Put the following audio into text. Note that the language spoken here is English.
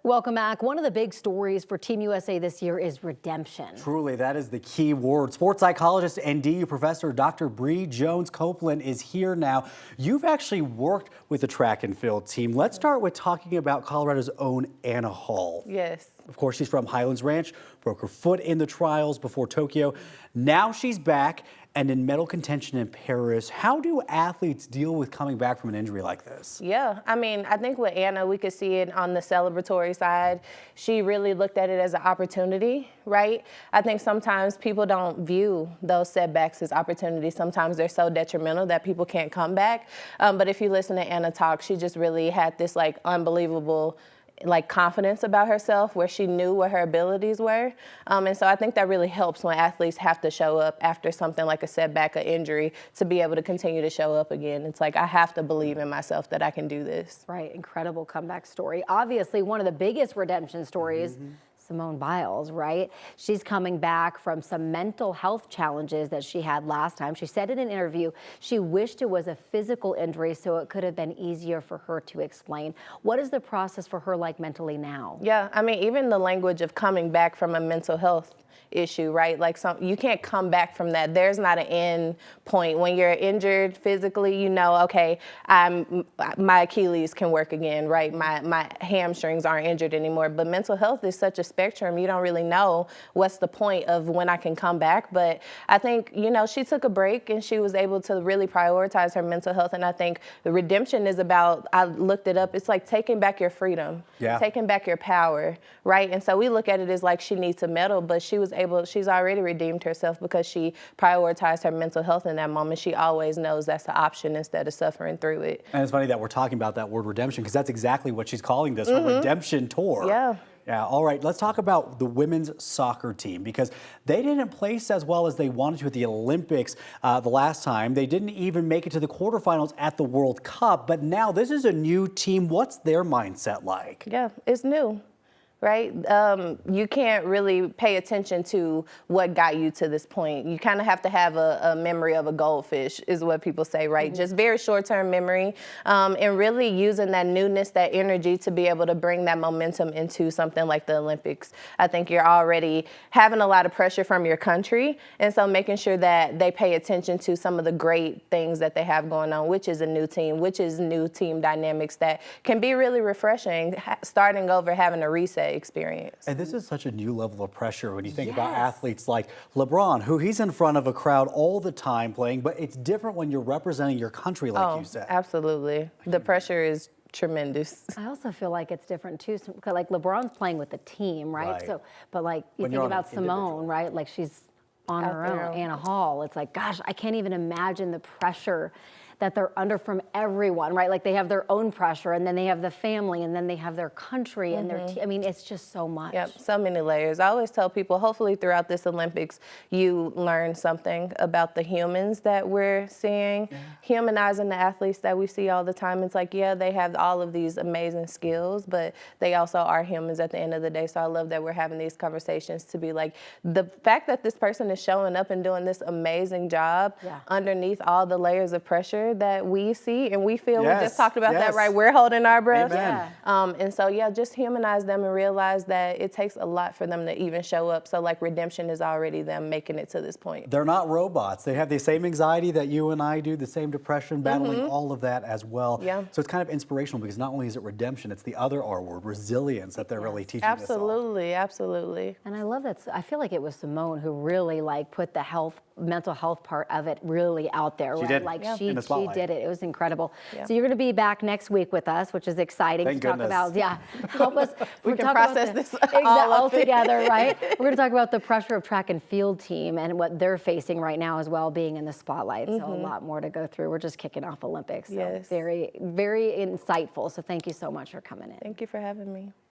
Welcome back. One of the big stories for Team USA this year is redemption. Truly, that is the key word. Sports psychologist and DU professor Dr. Breigh Jones-Coplin is here now. You've actually worked with the track and field team. Let's start with talking about Colorado's own Anna Hall. Yes. Of course, she's from Highlands Ranch, broke her foot in the trials before Tokyo. Now she's back and in medal contention in Paris. How do athletes deal with coming back from an injury like this? Yeah, I mean, I think with Anna, we could see it on the celebratory side. She really looked at it as an opportunity, right? I think sometimes people don't view those setbacks as opportunities. Sometimes they're so detrimental that people can't come back. But if you listen to Anna talk, she just really had this unbelievable confidence about herself where she knew what her abilities were. And so I think that really helps when athletes have to show up after something like a setback or injury to be able to continue to show up again. It's like, I have to believe in myself that I can do this. Right, incredible comeback story. Obviously, one of the biggest redemption stories, Simone Biles, right? She's coming back from some mental health challenges that she had last time. She said in an interview she wished it was a physical injury so it could have been easier for her to explain. What is the process for her like mentally now? Yeah, I mean, even the language of coming back from a mental health issue, right? You can't come back from that. There's not an end point. When you're injured physically, you know, okay, my Achilles can work again, right? My hamstrings aren't injured anymore. But mental health is such a spectrum. You don't really know what's the point of when I can come back. But I think, you know, she took a break and she was able to really prioritize her mental health. And I think the redemption is about, I looked it up, it's like taking back your freedom, taking back your power, right? And so we look at it as like she needs a medal, but she's already redeemed herself because she prioritized her mental health in that moment. She always knows that's the option instead of suffering through it. And it's funny that we're talking about that word redemption because that's exactly what she's calling this, her redemption tour. Yeah. Yeah, all right, let's talk about the women's soccer team because they didn't place as well as they wanted to at the Olympics the last time. They didn't even make it to the quarterfinals at the World Cup, but now this is a new team. What's their mindset like? Yeah, it's new. Right? You can't really pay attention to what got you to this point. You kind of have to have a memory of a goldfish is what people say, right? Just very short-term memory and really using that newness, that energy to be able to bring that momentum into something like the Olympics. I think you're already having a lot of pressure from your country, and so making sure that they pay attention to some of the great things that they have going on, which is a new team, which is new team dynamics that can be really refreshing, starting over, having a reset experience. And this is such a new level of pressure when you think about athletes like LeBron, who he's in front of a crowd all the time playing, but it's different when you're representing your country, like you said. Absolutely. The pressure is tremendous. I also feel like it's different too. Like LeBron's playing with the team, right? So, but like you think about Simone, right? Like she's on her own, Anna Hall. It's like, gosh, I can't even imagine the pressure that they're under from everyone, right? Like they have their own pressure and then they have the family and then they have their country and their team. I mean, it's just so much. Yep, so many layers. I always tell people, hopefully throughout this Olympics, you learn something about the humans that we're seeing, humanizing the athletes that we see all the time. It's like, yeah, they have all of these amazing skills, but they also are humans at the end of the day. So I love that we're having these conversations to be like, the fact that this person is showing up and doing this amazing job underneath all the layers of pressure that we see and we feel. We just talked about that, right? We're holding our breath. And so, yeah, just humanize them and realize that it takes a lot for them to even show up. So like redemption is already them making it to this point. They're not robots. They have the same anxiety that you and I do, the same depression, battling all of that as well. So it's kind of inspirational because not only is it redemption, it's the other R word, resilience, that they're really teaching us all. Absolutely. And I love that. I feel like it was Simone who really put the mental health part of it really out there. She did. Like she did it. It was incredible. So you're going to be back next week with us, which is exciting to talk about. Help us. we can process this all together, right? We're going to talk about the pressure of track and field team and what they're facing right now as well, being in the spotlight. So a lot more to go through. We're just kicking off Olympics. So very, very insightful. So thank you so much for coming in. Thank you for having me.